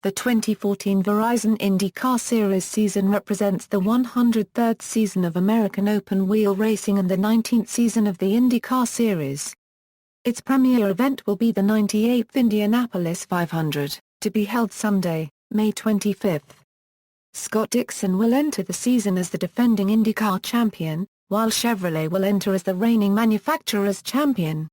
The 2014 Verizon IndyCar Series season represents the 103rd season of American open-wheel racing and the 19th season of the IndyCar Series. Its premier event will be the 98th Indianapolis 500, to be held Sunday, May 25. Scott Dixon will enter the season as the defending IndyCar champion, while Chevrolet will enter as the reigning manufacturer's champion.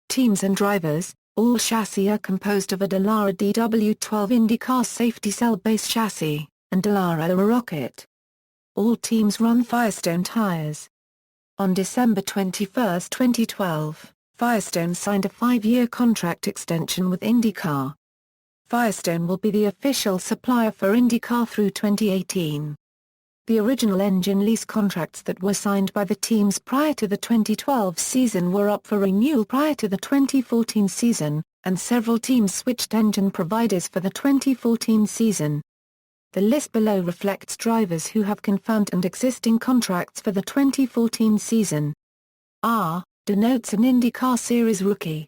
Teams and drivers: all chassis are composed of a Dallara DW12 IndyCar safety cell-based chassis, and Dallara a rocket. All teams run Firestone Tires. On December 21, 2012, Firestone signed a 5-year contract extension with IndyCar. Firestone will be the official supplier for IndyCar through 2018. The original engine lease contracts that were signed by the teams prior to the 2012 season were up for renewal prior to the 2014 season, and several teams switched engine providers for the 2014 season. The list below reflects drivers who have confirmed and existing contracts for the 2014 season. R denotes an IndyCar Series rookie.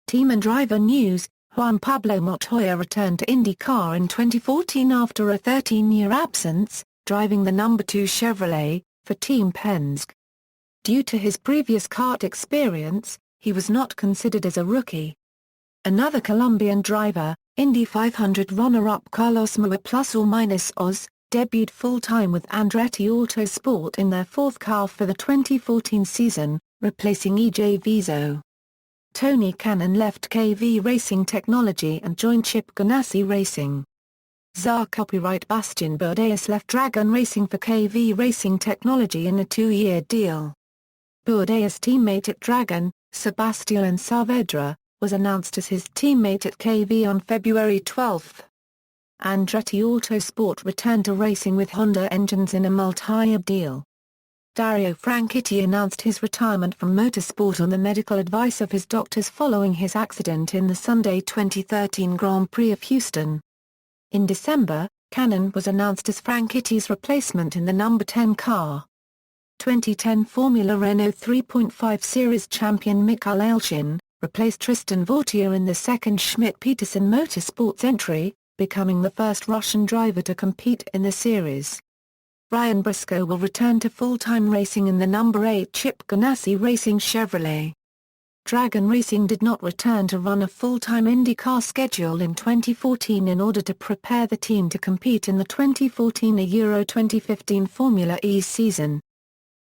Team and driver news: Juan Pablo Montoya returned to IndyCar in 2014 after a 13-year absence, driving the number 2 Chevrolet, for Team Penske. Due to his previous kart experience, he was not considered as a rookie. Another Colombian driver, Indy 500 runner-up Carlos Moya Oz, debuted full-time with Andretti Autosport in their 4th car for the 2014 season, replacing E.J. Vizo. Tony Kanaan left KV Racing Technology and joined Chip Ganassi Racing. Czar copyright Bastian Bourdais left Dragon Racing for KV Racing Technology in a 2-year deal. Bourdais' teammate at Dragon, Sebastian Saavedra, was announced as his teammate at KV on February 12. Andretti Autosport returned to racing with Honda engines in a multi-year deal. Dario Franchitti announced his retirement from motorsport on the medical advice of his doctors following his accident in the Sunday 2013 Grand Prix of Houston. In December, Kanaan was announced as Franchitti's replacement in the number 10 car. 2010 Formula Renault 3.5 Series champion Mikael Elchin replaced Tristan Vautier in the second Schmidt-Peterson Motorsports entry, becoming the first Russian driver to compete in the series. Ryan Briscoe will return to full-time racing in the number 8 Chip Ganassi Racing Chevrolet. Dragon Racing did not return to run a full-time IndyCar schedule in 2014 in order to prepare the team to compete in the 2014 Euro 2015 Formula E season.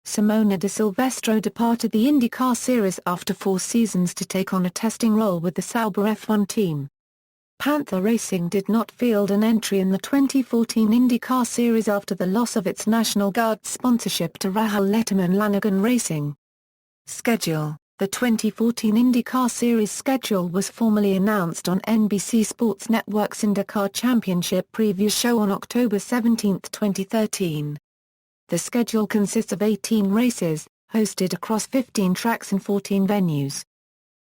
Simona de Silvestro departed the IndyCar Series after 4 seasons to take on a testing role with the Sauber F1 team. Panther Racing did not field an entry in the 2014 IndyCar Series after the loss of its National Guard sponsorship to Rahal Letterman Lanigan Racing. Schedule: the 2014 IndyCar Series schedule was formally announced on NBC Sports Network's IndyCar Championship preview show on October 17, 2013. The schedule consists of 18 races, hosted across 15 tracks and 14 venues.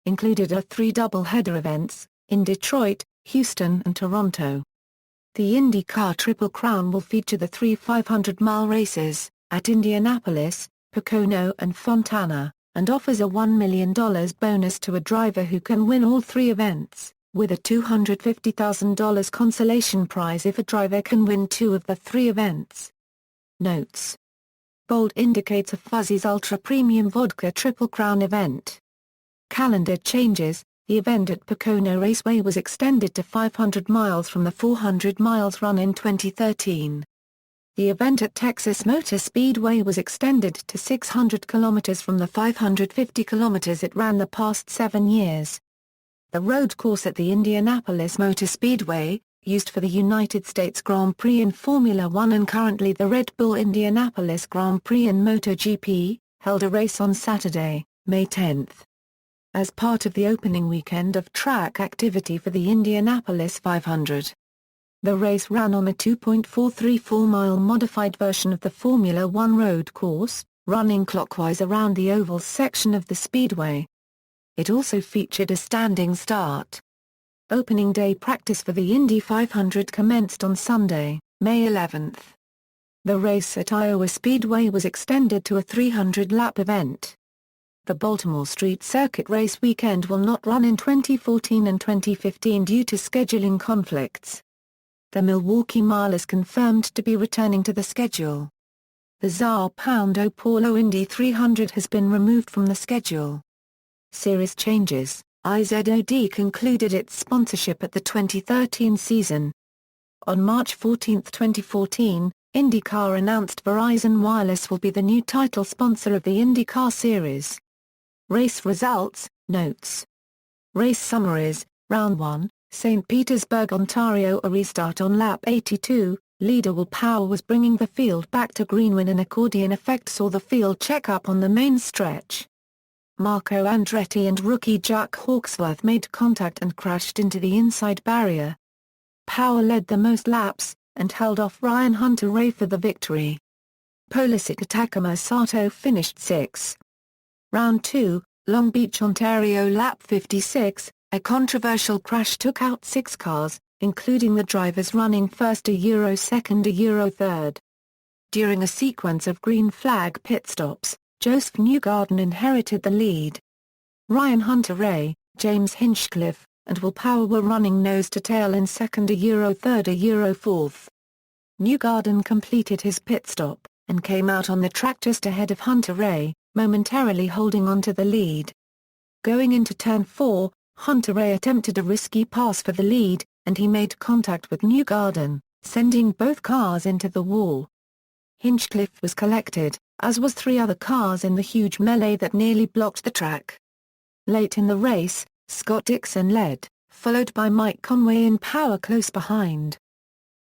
Included are 3 doubleheader events, in Detroit, Houston and Toronto. The IndyCar Triple Crown will feature the 3 500-mile races, at Indianapolis, Pocono and Fontana, and offers a $1 million bonus to a driver who can win all 3 events, with a $250,000 consolation prize if a driver can win 2 of the 3 events. Notes: bold indicates a Fuzzy's Ultra Premium Vodka Triple Crown event. Calendar changes: the event at Pocono Raceway was extended to 500 miles from the 400 miles run in 2013. The event at Texas Motor Speedway was extended to 600 kilometers from the 550 kilometers it ran the past 7 years. The road course at the Indianapolis Motor Speedway, used for the United States Grand Prix in Formula One and currently the Red Bull Indianapolis Grand Prix in MotoGP, held a race on Saturday, May 10. As part of the opening weekend of track activity for the Indianapolis 500. The race ran on a 2.434-mile modified version of the Formula One road course, running clockwise around the oval section of the speedway. It also featured a standing start. Opening day practice for the Indy 500 commenced on Sunday, May 11. The race at Iowa Speedway was extended to a 300-lap event. The Baltimore Street Circuit race weekend will not run in 2014 and 2015 due to scheduling conflicts. the Milwaukee Mile is confirmed to be returning to the schedule. The Sao Paulo Indy 300 has been removed from the schedule. Series changes: IZOD concluded its sponsorship at the 2013 season. On March 14, 2014, IndyCar announced Verizon Wireless will be the new title sponsor of the IndyCar Series. Race results, notes. Race summaries: Round 1, St. Petersburg, Ontario. A restart on lap 82, leader Will Power was bringing the field back to green when an accordion effect saw the field check up on the main stretch. Marco Andretti and rookie Jack Hawksworth made contact and crashed into the inside barrier. Power led the most laps, and held off Ryan Hunter-Reay for the victory. Polisika Takuma Sato finished 6th. Round 2, Long Beach, Ontario. Lap 56, a controversial crash took out 6 cars, including the drivers running first, a Euro second, a Euro third. During a sequence of green flag pit stops, Joseph Newgarden inherited the lead. Ryan Hunter-Reay, James Hinchcliffe, and Will Power were running nose-to-tail in second, a Euro third, a Euro fourth. Newgarden completed his pit stop, and came out on the track just ahead of Hunter-Reay, momentarily holding on to the lead. Going into turn 4, Hunter-Reay attempted a risky pass for the lead, and he made contact with Newgarden, sending both cars into the wall. Hinchcliffe was collected, as was 3 other cars in the huge melee that nearly blocked the track. Late in the race, Scott Dixon led, followed by Mike Conway in Power close behind.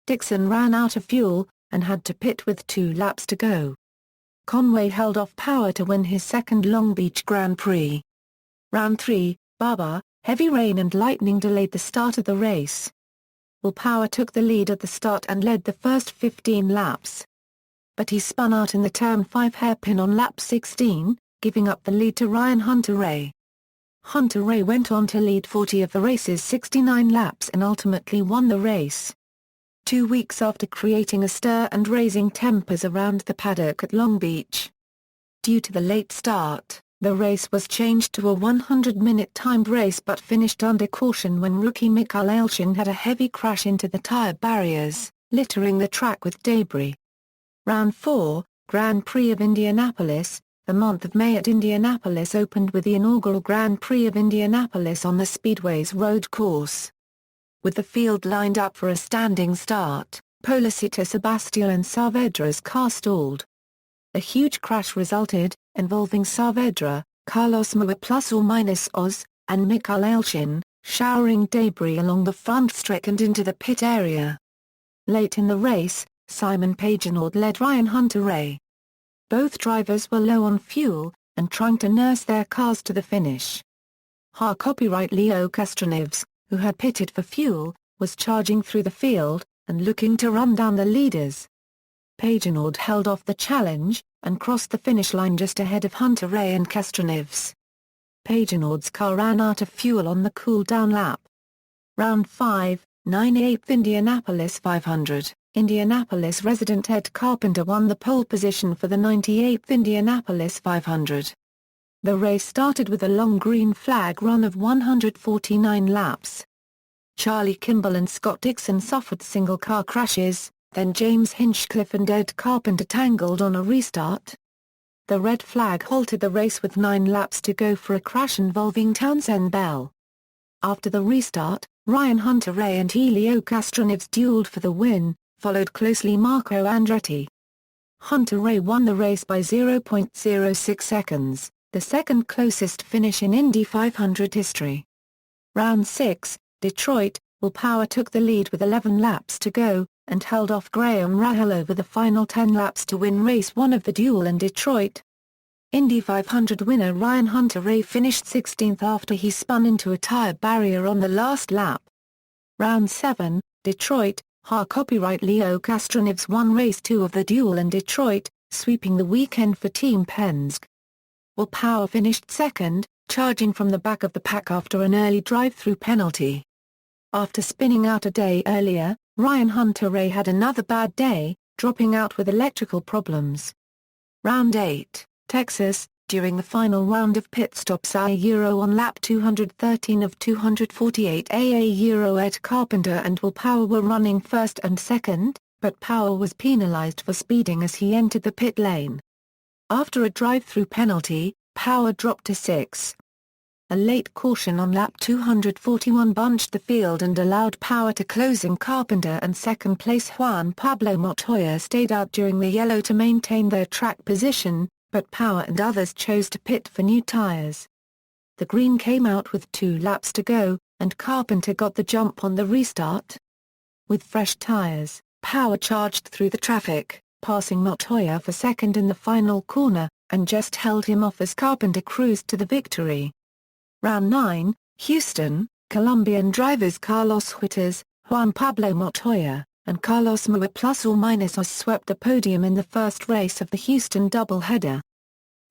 Dixon ran out of fuel, and had to pit with 2 laps to go. Conway held off Power to win his second Long Beach Grand Prix. Round 3, Baba, heavy rain and lightning delayed the start of the race. Will Power took the lead at the start and led the first 15 laps. But he spun out in the turn 5 hairpin on lap 16, giving up the lead to Ryan Hunter-Reay. Hunter-Reay went on to lead 40 of the race's 69 laps and ultimately won the race. 2 weeks after creating a stir and raising tempers around the paddock at Long Beach. Due to the late start, the race was changed to a 100-minute timed race but finished under caution when rookie Mikael Aleshin had a heavy crash into the tire barriers, littering the track with debris. Round 4, Grand Prix of Indianapolis. The month of May at Indianapolis opened with the inaugural Grand Prix of Indianapolis on the Speedway's road course. With the field lined up for a standing start, Polisita Sebastian and Saavedra's car stalled. A huge crash resulted, involving Saavedra, Carlos Moa ± Oz, and Mikael Aleshin, showering debris along the front stretch and into the pit area. Late in the race, Simon Pagenaud led Ryan Hunter-Reay. Both drivers were low on fuel, and trying to nurse their cars to the finish. Copyright Leo Castroneves, who had pitted for fuel, was charging through the field, and looking to run down the leaders. Pagenaud held off the challenge, and crossed the finish line just ahead of Hunter-Reay and Castroneves. Pagenaud's car ran out of fuel on the cool-down lap. Round 5, 98th Indianapolis 500. Indianapolis resident Ed Carpenter won the pole position for the 98th Indianapolis 500. The race started with a long green flag run of 149 laps. Charlie Kimball and Scott Dixon suffered single-car crashes, then James Hinchcliffe and Ed Carpenter tangled on a restart. The red flag halted the race with 9 laps to go for a crash involving Townsend Bell. After the restart, Ryan Hunter-Reay and Helio Castroneves dueled for the win, followed closely Marco Andretti. Hunter-Reay won the race by 0.06 seconds, the second closest finish in Indy 500 history. Round 6, Detroit. Will Power took the lead with 11 laps to go, and held off Graham Rahal over the final 10 laps to win race 1 of the duel in Detroit. Indy 500 winner Ryan Hunter-Reay finished 16th after he spun into a tire barrier on the last lap. Round 7, Detroit. Copyright Leo Castroneves won race 2 of the duel in Detroit, sweeping the weekend for Team Penske. Will Power finished second, charging from the back of the pack after an early drive-through penalty. After spinning out a day earlier, Ryan Hunter-Reay had another bad day, dropping out with electrical problems. Round 8, Texas. During the final round of pit stops on lap 213 of 248 Ed Carpenter and Will Power were running first and second, but Power was penalized for speeding as he entered the pit lane. After a drive-through penalty, Power dropped to 6. A late caution on lap 241 bunched the field and allowed Power to close in. Carpenter and second-place Juan Pablo Montoya stayed out during the yellow to maintain their track position, but Power and others chose to pit for new tires. The green came out with 2 laps to go, and Carpenter got the jump on the restart. With fresh tires, Power charged through the traffic, passing Montoya for second in the final corner, and just held him off as Carpenter cruised to the victory. Round 9, Houston, Colombian drivers Carlos Huertas, Juan Pablo Montoya, and Carlos Moya swept the podium in the first race of the Houston doubleheader.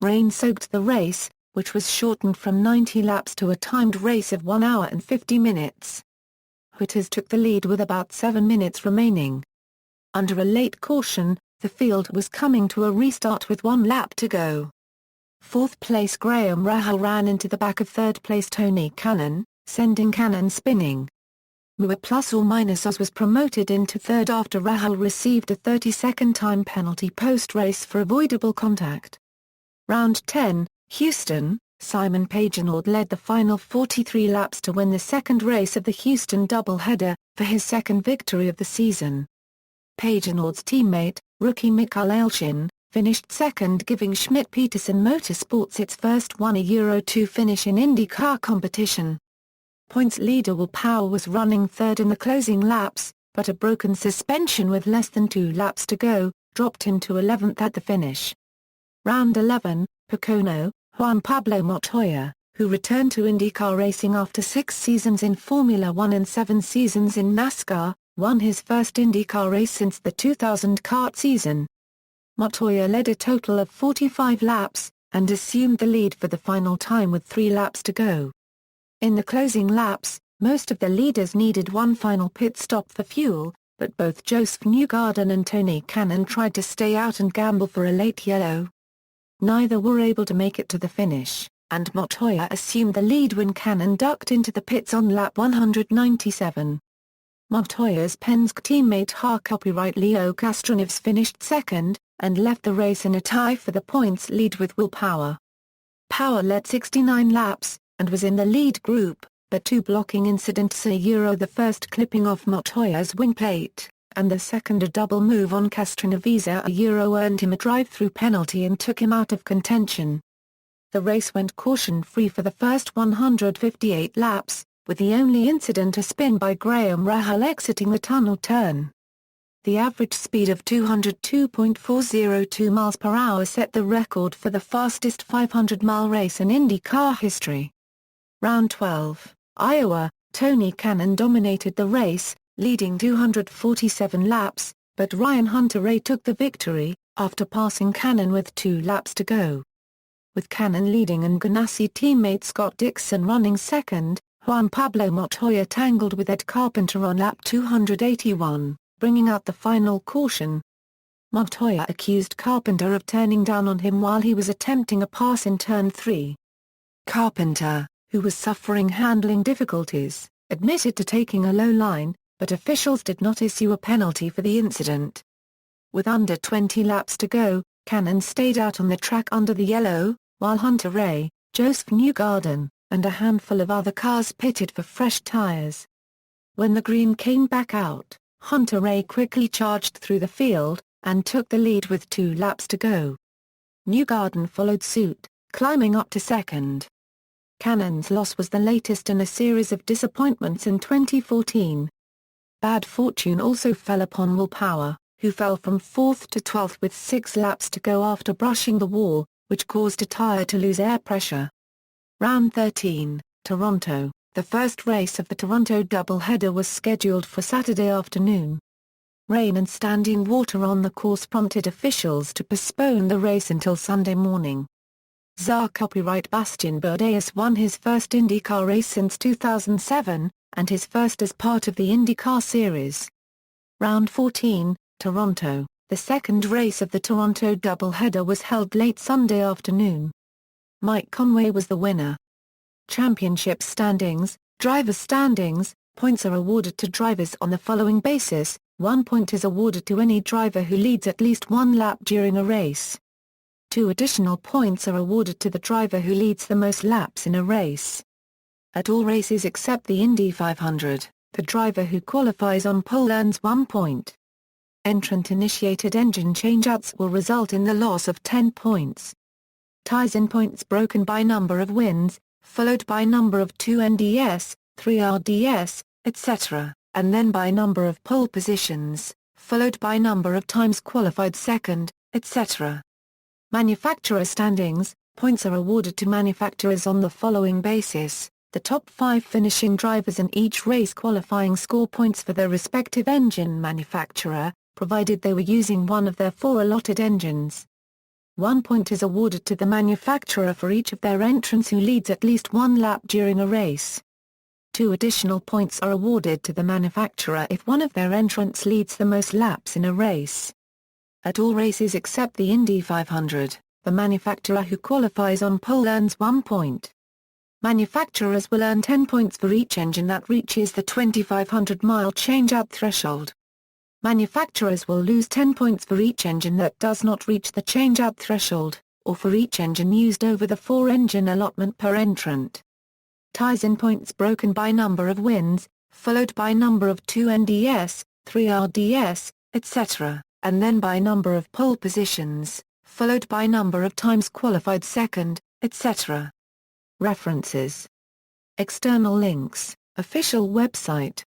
Rain soaked the race, which was shortened from 90 laps to a timed race of 1 hour and 50 minutes. Huertas took the lead with about 7 minutes remaining. Under a late caution, the field was coming to a restart with 1 lap to go. Fourth-place Graham Rahal ran into the back of third-place Tony Kanaan, sending Kanaan spinning. Moya was promoted into third after Rahal received a 30-second time penalty post-race for avoidable contact. Round 10, Houston, Simon Pagenaud led the final 43 laps to win the second race of the Houston doubleheader, for his second victory of the season. Pagenaud's teammate, rookie Mikael Alshin, finished second, giving Schmidt-Peterson Motorsports its first 1-2 finish in IndyCar competition. Points leader Will Power was running third in the closing laps, but a broken suspension with less than 2 laps to go, dropped him to 11th at the finish. Round 11, Pocono, Juan Pablo Montoya, who returned to IndyCar racing after 6 seasons in Formula One and 7 seasons in NASCAR, won his first IndyCar race since the 2000 kart season. Montoya led a total of 45 laps, and assumed the lead for the final time with 3 laps to go. In the closing laps, most of the leaders needed one final pit stop for fuel, but both Joseph Newgarden and Tony Kanaan tried to stay out and gamble for a late yellow. Neither were able to make it to the finish, and Montoya assumed the lead when Kanaan ducked into the pits on lap 197. Montoya's Penske teammate Leo Castroneves finished second, and left the race in a tie for the points lead with Will Power. Power led 69 laps, and was in the lead group, but 2 blocking incidents the first clipping off Montoya's wing plate, and the second a double move on Castroneves earned him a drive-through penalty and took him out of contention. The race went caution-free for the first 158 laps, with the only incident a spin by Graham Rahal exiting the tunnel turn. The average speed of 202.402 miles per hour set the record for the fastest 500-mile race in IndyCar history. Round 12, Iowa, Tony Kanaan dominated the race, leading 247 laps, but Ryan Hunter-Reay took the victory, after passing Kanaan with 2 laps to go. With Kanaan leading and Ganassi teammate Scott Dixon running second, Juan Pablo Montoya tangled with Ed Carpenter on lap 281, bringing out the final caution. Montoya accused Carpenter of turning down on him while he was attempting a pass in turn 3. Carpenter, who was suffering handling difficulties, admitted to taking a low line, but officials did not issue a penalty for the incident. With under 20 laps to go, Kanaan stayed out on the track under the yellow, while Hunter-Reay, Joseph Newgarden, and a handful of other cars pitted for fresh tires. When the green came back out, Hunter-Reay quickly charged through the field, and took the lead with 2 laps to go. Newgarden followed suit, climbing up to second. Kanaan's loss was the latest in a series of disappointments in 2014. Bad fortune also fell upon Will Power, who fell from 4th to 12th with 6 laps to go after brushing the wall, which caused a tire to lose air pressure. Round 13, Toronto. The first race of the Toronto doubleheader was scheduled for Saturday afternoon. Rain and standing water on the course prompted officials to postpone the race until Sunday morning. Bastian Bourdais won his first IndyCar race since 2007, and his first as part of the IndyCar Series. Round 14, Toronto. The second race of the Toronto doubleheader was held late Sunday afternoon. Mike Conway was the winner. Championship standings, driver standings, points are awarded to drivers on the following basis: 1 point is awarded to any driver who leads at least one lap during a race. 2 additional points are awarded to the driver who leads the most laps in a race. At all races except the Indy 500, the driver who qualifies on pole earns 1 point. Entrant-initiated engine changeouts will result in the loss of 10 points. Ties in points broken by number of wins, followed by number of 2 NDS, 3 RDS, etc., and then by number of pole positions, followed by number of times qualified second, etc. Manufacturer standings, points are awarded to manufacturers on the following basis: the top 5 finishing drivers in each race qualifying score points for their respective engine manufacturer, provided they were using one of their 4 allotted engines. 1 point is awarded to the manufacturer for each of their entrants who leads at least one lap during a race. 2 additional points are awarded to the manufacturer if one of their entrants leads the most laps in a race. At all races except the Indy 500, the manufacturer who qualifies on pole earns 1 point. Manufacturers will earn 10 points for each engine that reaches the 2,500-mile changeout threshold. Manufacturers will lose 10 points for each engine that does not reach the changeout threshold, or for each engine used over the 4-engine allotment per entrant. Ties in points broken by number of wins, followed by number of 2 NDS, 3 RDS, etc., and then by number of pole positions, followed by number of times qualified second, etc. References. External links, official website.